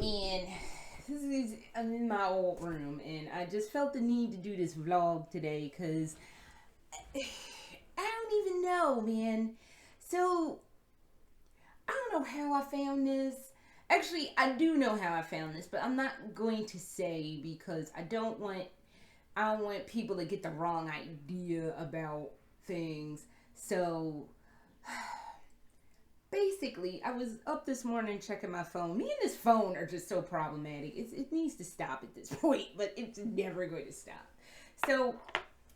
man, I'm in my old room, and I just felt the need to do this vlog today because I don't even know, man. So I don't know how I found this. Actually, I do know how I found this, but I'm not going to say because I don't want people to get the wrong idea about things. So basically, I was up this morning checking my phone. Me and this phone are just so problematic. It needs to stop at this point, but it's never going to stop. So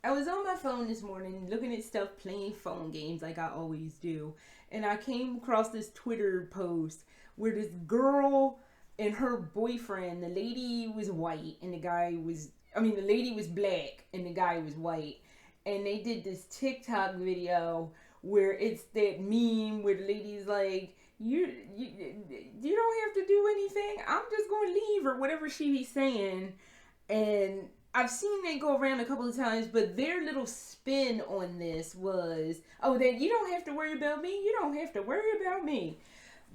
I was on my phone this morning looking at stuff, playing phone games like I always do. And I came across this Twitter post where this girl and her boyfriend, the lady was white and the lady was black and the guy was white. And they did this TikTok video where it's that meme where the lady's like, you don't have to do anything. I'm just going to leave, or whatever she be saying. And I've seen that go around a couple of times, but their little spin on this was, oh, that you don't have to worry about me. You don't have to worry about me.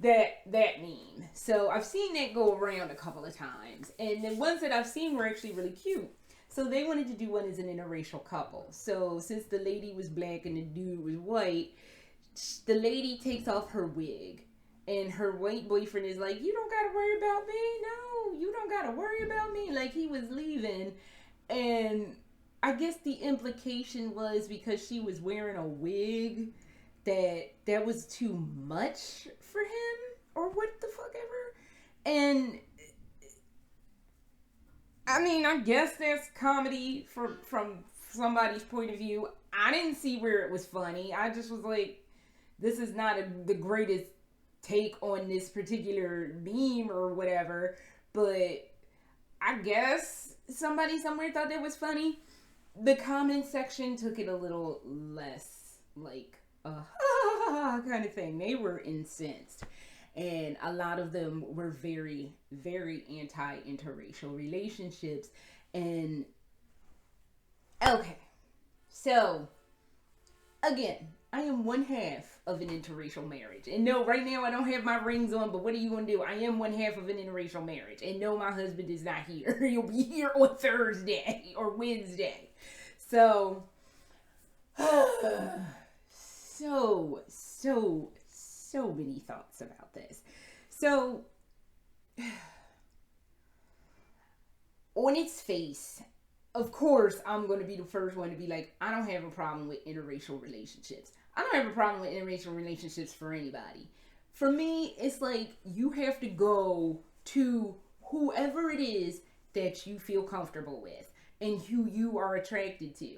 That meme. So I've seen that go around a couple of times. And the ones that I've seen were actually really cute. So they wanted to do one as an interracial couple. So since the lady was black and the dude was white, the lady takes off her wig. And her white boyfriend is like, you don't got to worry about me. No, you don't got to worry about me. Like, he was leaving. And I guess the implication was because she was wearing a wig that was too much for him, or what the fuck ever. And I mean, I guess that's comedy from somebody's point of view. I didn't see where it was funny. I just was like, this is not the greatest take on this particular meme or whatever. But I guess somebody somewhere thought that was funny. The comment section took it a little less like kind of thing. They were incensed. And a lot of them were very, very anti-interracial relationships. And okay, so again, I am one half of an interracial marriage. And no, right now I don't have my rings on, but what are you going to do? I am one half of an interracial marriage. And no, my husband is not here. He'll be here on Thursday or Wednesday. So, so many thoughts about this. So, on its face, of course, I'm going to be the first one to be like, I don't have a problem with interracial relationships. I don't have a problem with interracial relationships for anybody. For me, it's like you have to go to whoever it is that you feel comfortable with and who you are attracted to.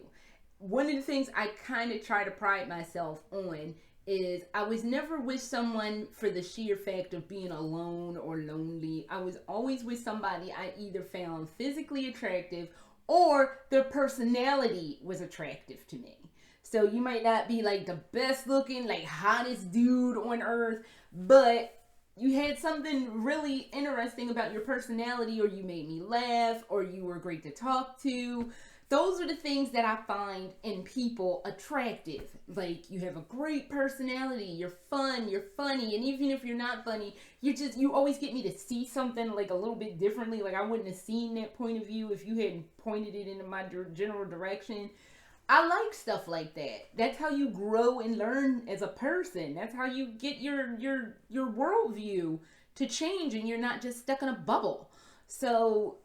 One of the things I kind of try to pride myself on is I was never with someone for the sheer fact of being alone or lonely. I was always with somebody I either found physically attractive or their personality was attractive to me. So you might not be like the best looking, like hottest dude on earth, but you had something really interesting about your personality, or you made me laugh, or you were great to talk to. Those are the things that I find in people attractive. Like, you have a great personality, you're fun, you're funny, and even if you're not funny, you always get me to see something like a little bit differently. Like, I wouldn't have seen that point of view if you hadn't pointed it into my general direction. I like stuff like that. That's how you grow and learn as a person. That's how you get your worldview to change, and you're not just stuck in a bubble. So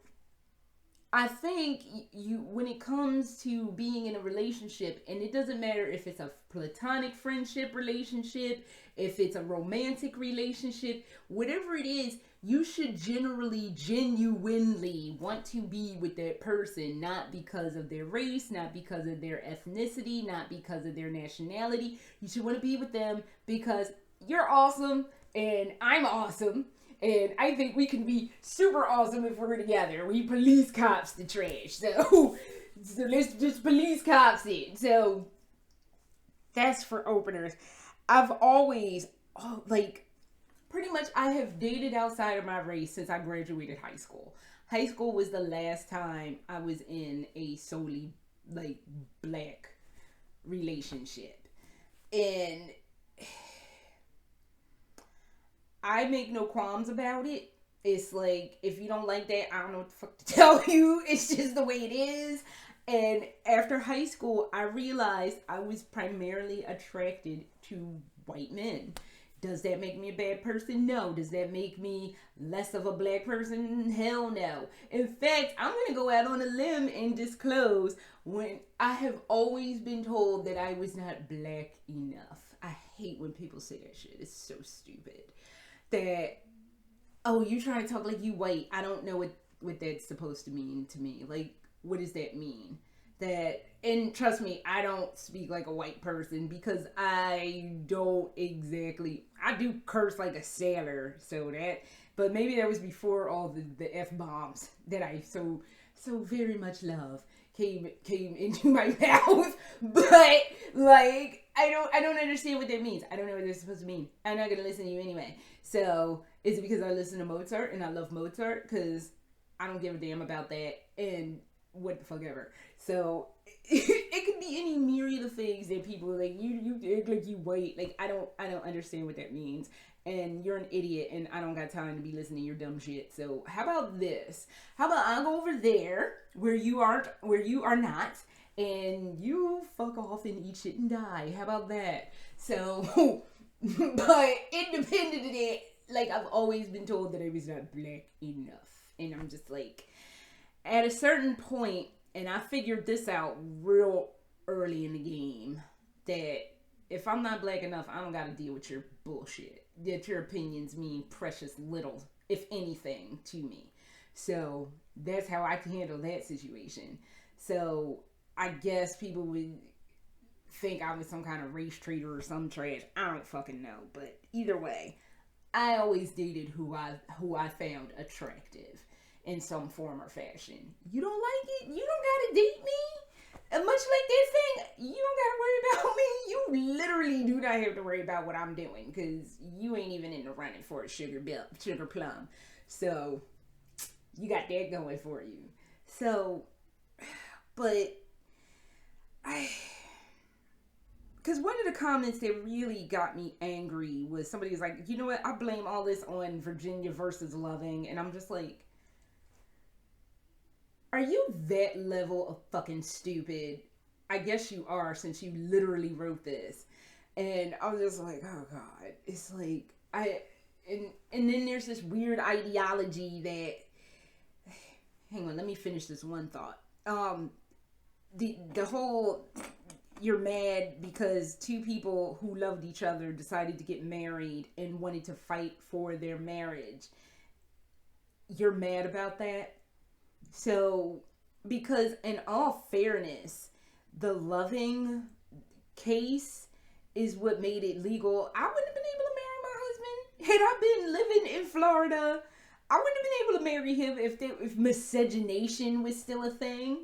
I think when it comes to being in a relationship, and it doesn't matter if it's a platonic friendship relationship, if it's a romantic relationship, whatever it is, you should genuinely want to be with that person, not because of their race, not because of their ethnicity, not because of their nationality. You should want to be with them because you're awesome and I'm awesome. And I think we can be super awesome if we're together. We police cops the trash. So let's just police cops it. So that's for openers. I've always, pretty much I have dated outside of my race since I graduated high school. High school was the last time I was in a solely, black relationship. And I make no qualms about it. It's like, if you don't like that, I don't know what the fuck to tell you. It's just the way it is. And after high school, I realized I was primarily attracted to white men. Does that make me a bad person? No. Does that make me less of a black person? Hell no. In fact, I'm going to go out on a limb and disclose when I have always been told that I was not black enough. I hate when people say that shit. It's so stupid. That, oh, you trying to talk like you white. I don't know what that's supposed to mean to me. Like, what does that mean? That, and trust me, I don't speak like a white person because I don't exactly, I do curse like a sailor, so that, but maybe that was before all the F-bombs that I so very much love came into my mouth. But like, I don't understand what that means. I don't know what they're supposed to mean. I'm not gonna listen to you anyway. So is it because I listen to Mozart and I love Mozart? Because I don't give a damn about that and what the fuck ever. So it could be any myriad of things that people are like, you act like you white. Like, I don't understand what that means. And you're an idiot and I don't got time to be listening to your dumb shit. So how about this? How about I go over there where you are not, and you fuck off and eat shit and die. How about that? So but independent of that, like, I've always been told that I was not black enough. And I'm just like, at a certain point, and I figured this out real early in the game, that if I'm not black enough, I don't got to deal with your bullshit. That your opinions mean precious little, if anything, to me. So that's how I can handle that situation. So I guess people would think I was some kind of race traitor or some trash. I don't fucking know. But either way, I always dated who I found attractive in some form or fashion. You don't like it? You don't gotta date me? And much like that thing, you don't gotta worry about me. You literally do not have to worry about what I'm doing, because you ain't even in the running for a sugar plum. So you got that going for you. So, but because one of the comments that really got me angry was somebody was like, you know what, I blame all this on Virginia versus Loving. And I'm just like, are you that level of fucking stupid? I guess you are, since you literally wrote this. And I was just like, oh God. It's like, and then there's this weird ideology that, hang on, let me finish this one thought. The whole, you're mad because two people who loved each other decided to get married and wanted to fight for their marriage. You're mad about that? So, because in all fairness, the Loving case is what made it legal. I wouldn't have been able to marry my husband had I been living in Florida. I wouldn't have been able to marry him if miscegenation was still a thing.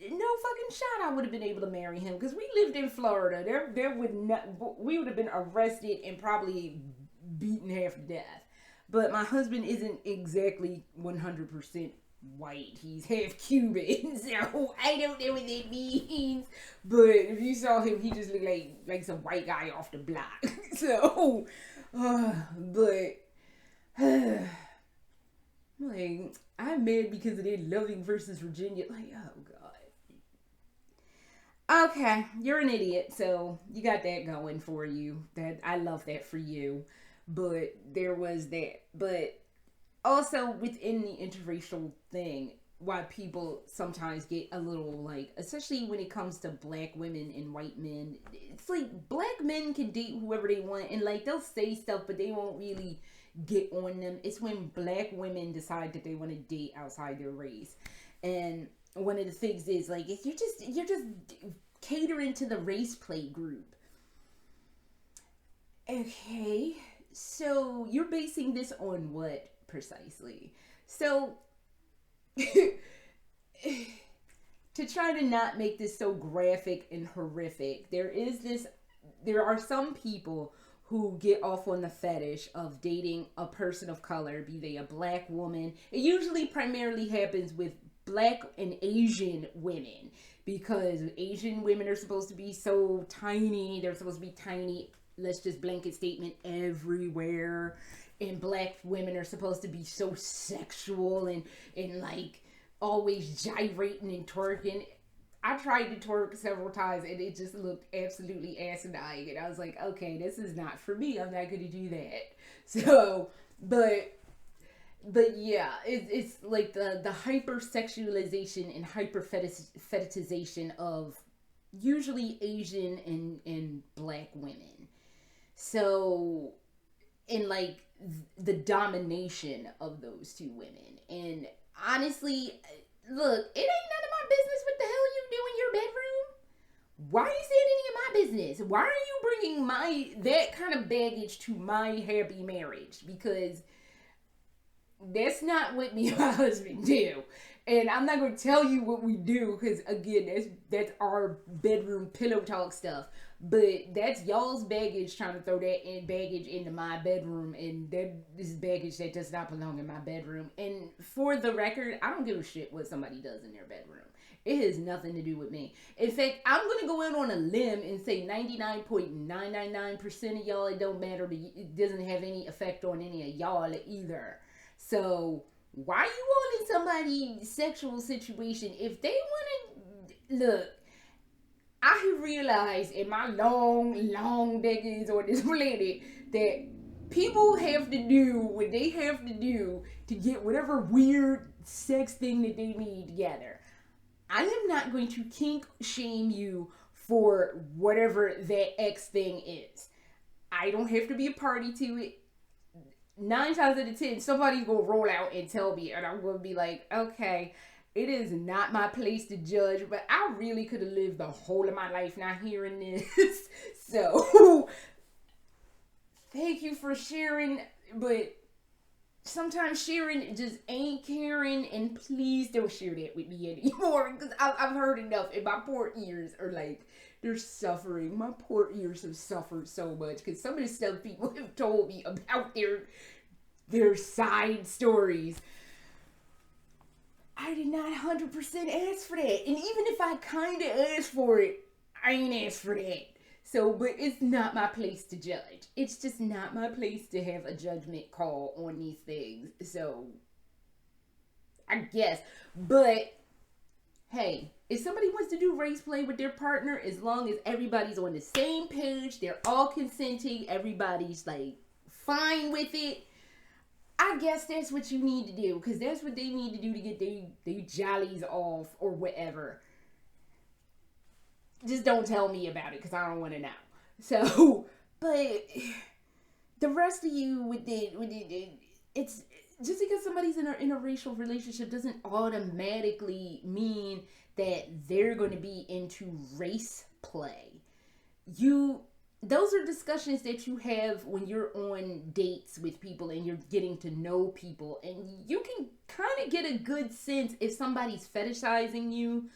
No fucking shot I would have been able to marry him, because we lived in Florida. We would have been arrested and probably beaten half to death. But my husband isn't exactly 100% white. He's half Cuban, so I don't know what that means. But if you saw him, he just looked like some white guy off the block. So, but like, I'm mad because of that Loving versus Virginia. Like, oh God. Okay, you're an idiot, so you got that going for you. That, I love that for you. But there was that. But also within the interracial thing, why people sometimes get a little like, especially when it comes to black women and white men, it's like black men can date whoever they want, and like they'll say stuff, but they won't really get on them. It's when black women decide that they want to date outside their race. And one of the things is like, if you're just catering to the race play group. Okay, so you're basing this on what precisely? So to try to not make this so graphic and horrific, there are some people who get off on the fetish of dating a person of color, be they a black woman. It usually primarily happens with black and Asian women, because Asian women are supposed to be so tiny. They're supposed to be tiny, let's just blanket statement, everywhere. and black women are supposed to be so sexual and like always gyrating and twerking. I tried to twerk several times and it just looked absolutely asinine. And I was like, okay, this is not for me. I'm not going to do that. So, but yeah, it's like the hypersexualization and fetishization of usually Asian and black women. So, and like the domination of those two women. And honestly, look, it ain't none of my business what the hell you do in your bedroom. Why are you saying any of my business? Why are you bringing that kind of baggage to my happy marriage? Because that's not what me and my husband do. And I'm not going to tell you what we do because, again, that's our bedroom pillow talk stuff. But that's y'all's baggage trying to throw that baggage into my bedroom. And that is baggage that does not belong in my bedroom. And for the record, I don't give a shit what somebody does in their bedroom. It has nothing to do with me. In fact, I'm going to go out on a limb and say 99.999% of y'all, it don't matter. It doesn't have any effect on any of y'all either. So why you all in somebody's sexual situation? If they want to, look, I have realized in my long decades on this planet that people have to do what they have to do to get whatever weird sex thing that they need together. I am not going to kink shame you for whatever that X thing is. I don't have to be a party to it. 9 times out of 10, somebody's gonna roll out and tell me, and I'm gonna be like, okay, it is not my place to judge, but I really could have lived the whole of my life not hearing this. So, thank you for sharing, but sometimes sharing just ain't caring, and please don't share that with me anymore, because I've heard enough, and my poor ears are like, they're suffering. My poor ears have suffered so much because some of the stuff people have told me about their side stories. I did not 100% ask for that. And even if I kind of asked for it, I ain't asked for that. So, but it's not my place to judge. It's just not my place to have a judgment call on these things. So, I guess. But, hey, if somebody wants to do race play with their partner, as long as everybody's on the same page, they're all consenting, everybody's like fine with it, I guess that's what you need to do, because that's what they need to do to get their jollies off or whatever. Just don't tell me about it, because I don't want to know. So, but the rest of you with it, it's just because somebody's in a racial relationship doesn't automatically mean that they're going to be into race play. Those are discussions that you have when you're on dates with people and you're getting to know people, and you can kind of get a good sense if somebody's fetishizing you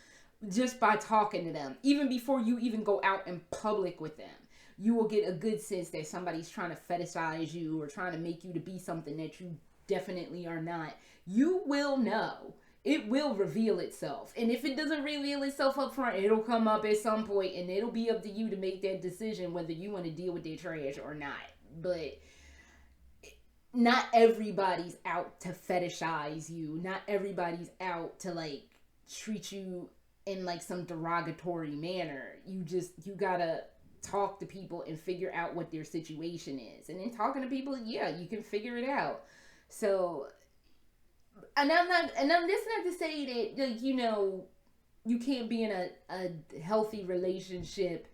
just by talking to them. Even before you even go out in public with them, you will get a good sense that somebody's trying to fetishize you or trying to make you to be something that you definitely are not. You will know. It will reveal itself. And if it doesn't reveal itself up front, it'll come up at some point, and it'll be up to you to make that decision whether you want to deal with their trash or not. But not everybody's out to fetishize you. Not everybody's out to like treat you in like some derogatory manner. You gotta talk to people and figure out what their situation is. And then talking to people, yeah, you can figure it out. So, and that's not to say that, like, you know, you can't be in a healthy relationship,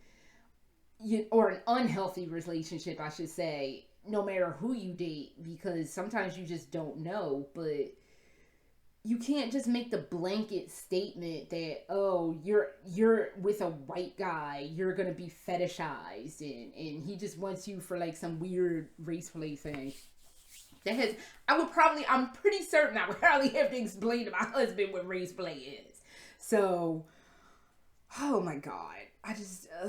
or an unhealthy relationship, I should say, no matter who you date, because sometimes you just don't know. But you can't just make the blanket statement that, oh, you're with a white guy, you're gonna be fetishized, and he just wants you for like some weird race play thing. I'm pretty certain I would probably have to explain to my husband what race play is. So, oh my God, I can't.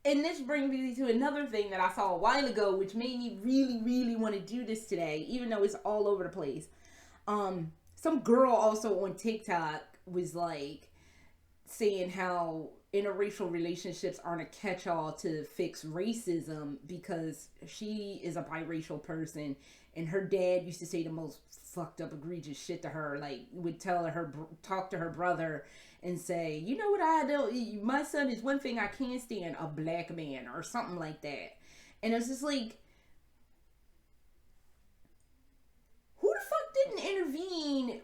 And this brings me to another thing that I saw a while ago, which made me really, really want to do this today, even though it's all over the place. Some girl also on TikTok was like saying how interracial relationships aren't a catch-all to fix racism, because she is a biracial person, and her dad used to say the most fucked up, egregious shit to her. Like, would tell her, talk to her brother and say, you know what, I don't, my son is one thing I can't stand, a black man, or something like that. And it's just like, who the fuck didn't intervene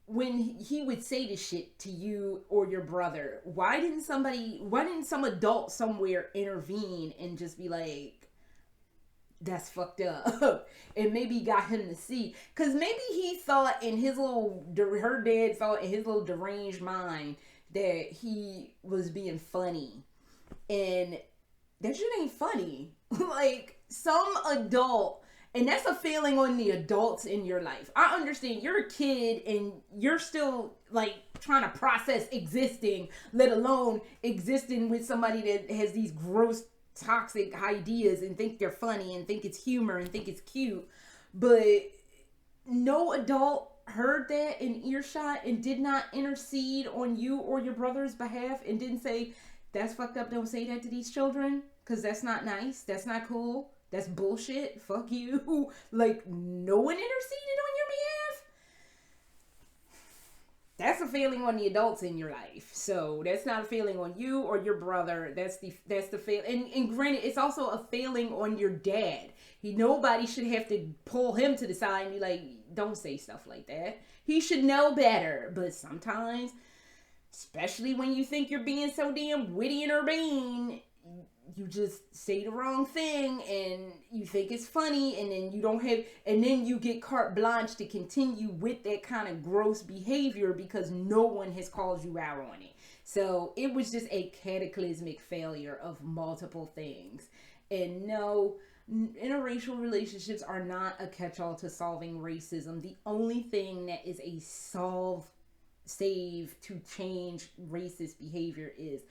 when he would say this shit to you or your brother? Why didn't some adult somewhere intervene and just be like, that's fucked up? And maybe got him to see, because maybe he thought in his little, her dad thought in his little deranged mind that he was being funny, and that shit ain't funny. Like, some adult, and that's a failing on the adults in your life. I understand you're a kid and you're still like trying to process existing, let alone existing with somebody that has these gross toxic ideas and think they're funny and think it's humor and think it's cute. But no adult heard that in earshot and did not intercede on you or your brother's behalf and didn't say, that's fucked up, don't say that to these children, because that's not nice, that's not cool, that's bullshit, fuck you. Like, no one interceded on your behalf? That's a failing on the adults in your life. So that's not a failing on you or your brother. That's the fail. And granted, it's also a failing on your dad. Nobody should have to pull him to the side and be like, don't say stuff like that. He should know better. But sometimes, especially when you think you're being so damn witty and urbane, you just say the wrong thing and you think it's funny, and then you get carte blanche to continue with that kind of gross behavior because no one has called you out on it. So it was just a cataclysmic failure of multiple things. And no, interracial relationships are not a catch-all to solving racism. The only thing that is a save to change racist behavior is,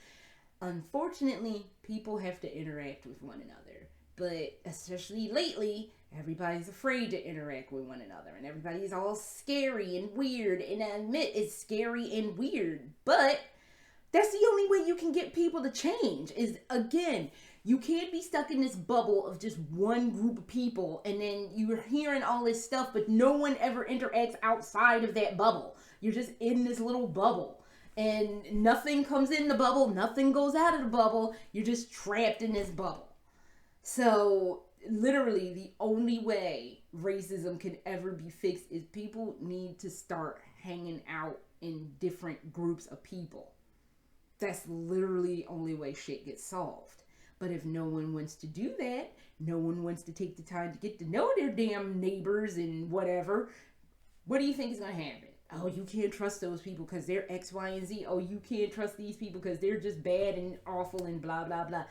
unfortunately, people have to interact with one another. But especially lately, everybody's afraid to interact with one another. And everybody's all scary and weird. And I admit it's scary and weird. But that's the only way you can get people to change. Is, again, you can't be stuck in this bubble of just one group of people. And then you're hearing all this stuff, but no one ever interacts outside of that bubble. You're just in this little bubble. And nothing comes in the bubble, nothing goes out of the bubble. You're just trapped in this bubble. So, literally, the only way racism can ever be fixed is people need to start hanging out in different groups of people. That's literally the only way shit gets solved. But if no one wants to do that, no one wants to take the time to get to know their damn neighbors and whatever, what do you think is going to happen? Oh, you can't trust those people because they're X, Y, and Z. Oh, you can't trust these people because they're just bad and awful and blah, blah, blah.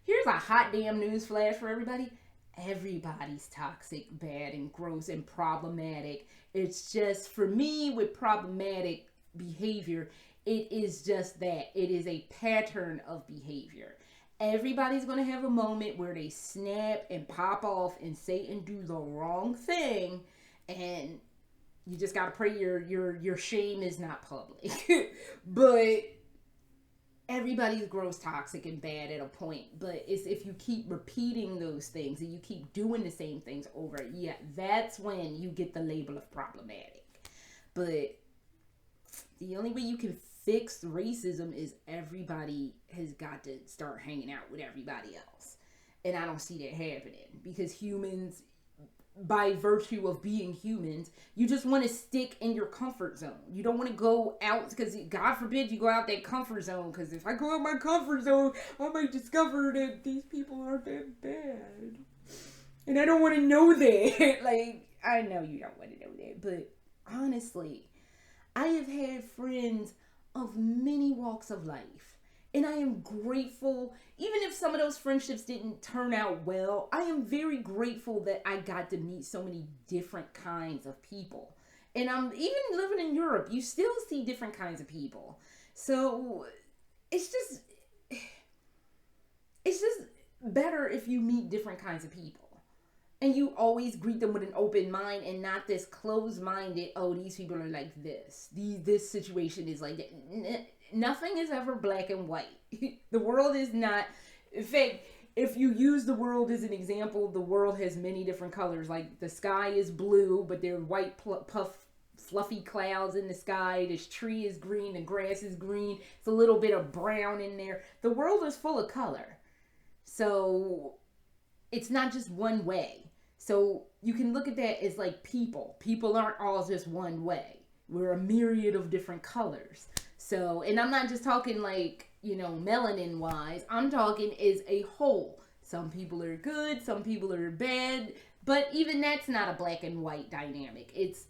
Here's a hot damn news flash for everybody. Everybody's toxic, bad, and gross and problematic. It's just, for me, with problematic behavior, it is just that. It is a pattern of behavior. Everybody's going to have a moment where they snap and pop off and say and do the wrong thing, and you just gotta pray your shame is not public. But everybody's gross, toxic, and bad at a point. But it's if you keep repeating those things and you keep doing the same things over, yeah, that's when you get the label of problematic. But the only way you can fix racism is everybody has got to start hanging out with everybody else. And I don't see that happening because humans, by virtue of being humans, you just want to stick in your comfort zone. You don't want to go out, because God forbid you go out that comfort zone, because if I go out my comfort zone, I might discover that these people aren't that bad. And I don't want to know that. Like, I know you don't want to know that, but honestly, I have had friends of many walks of life. And I am grateful, even if some of those friendships didn't turn out well, I am very grateful that I got to meet so many different kinds of people. And I'm even living in Europe, you still see different kinds of people. So it's just better if you meet different kinds of people. And you always greet them with an open mind and not this closed-minded, oh, these people are like this. This situation is like that. nothing is ever black and white. The world is not. In fact, if you use the world as an example, the world has many different colors. Like the sky is blue, but there are white puff fluffy clouds in the sky. This tree is green, the grass is green. It's a little bit of brown in there. The world is full of color. So it's not just one way. So you can look at that as like people. People aren't all just one way. We're a myriad of different colors. So, and I'm not just talking like, you know, melanin wise. I'm talking as a whole. Some people are good, some people are bad, but even that's not a black and white dynamic. It's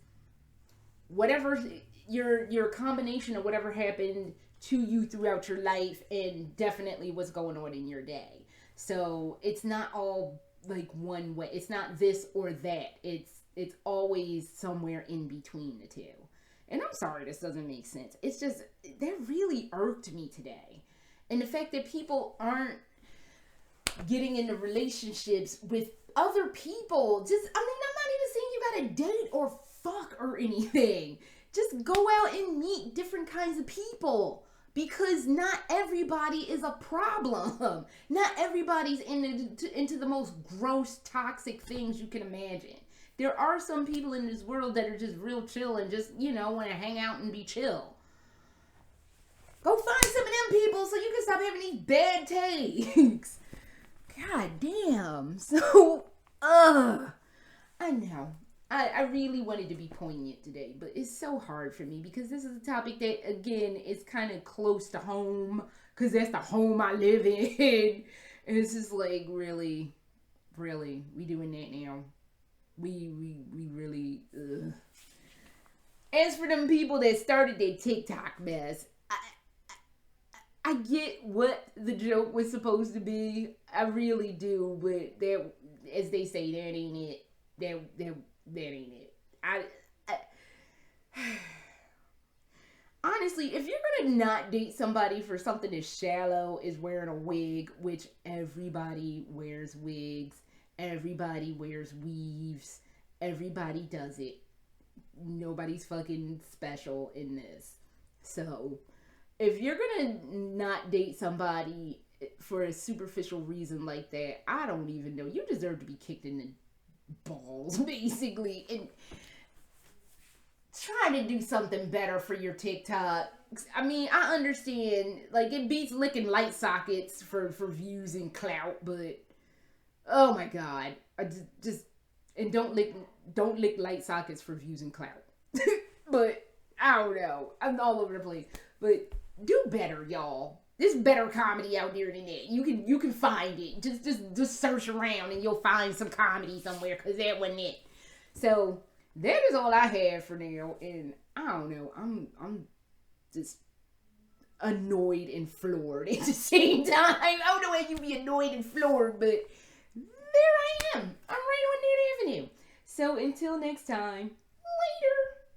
whatever your combination of whatever happened to you throughout your life and definitely what's going on in your day. So it's not all like one way. It's not this or that. It's always somewhere in between the two. And I'm sorry this doesn't make sense. It's just, that really irked me today. And the fact that people aren't getting into relationships with other people. Just, I mean, I'm not even saying you gotta date or fuck or anything. Just go out and meet different kinds of people. Because not everybody is a problem. Not everybody's into the most gross, toxic things you can imagine. There are some people in this world that are just real chill and just, you know, want to hang out and be chill. Go find some of them people so you can stop having these bad takes. God damn. So, I know. I really wanted to be poignant today, but it's so hard for me because this is a topic that, again, is kind of close to home because that's the home I live in. And it's just like, really, we doing that now? We really, As for them people that started their TikTok mess, I get what the joke was supposed to be. I really do, but that, as they say, that ain't it. That ain't it. I honestly, if you're gonna not date somebody for something as shallow as wearing a wig, which everybody wears wigs, everybody wears weaves, everybody does it. Nobody's fucking special in this. So, if you're gonna not date somebody for a superficial reason like that, I don't even know. You deserve to be kicked in the balls, basically, and try to do something better for your TikTok. I mean, I understand, like, it beats licking light sockets for views and clout, but oh my god, I just and don't lick light sockets for views and clout. But I don't know, I'm all over the place, but do better, y'all. There's better comedy out there than that. You can find it. Just search around and you'll find some comedy somewhere, because that wasn't it. So that is all I have for now. And I don't know. I'm just annoyed and floored at the same time. I don't know why you be annoyed and floored, but there I am. I'm right on that avenue. So until next time.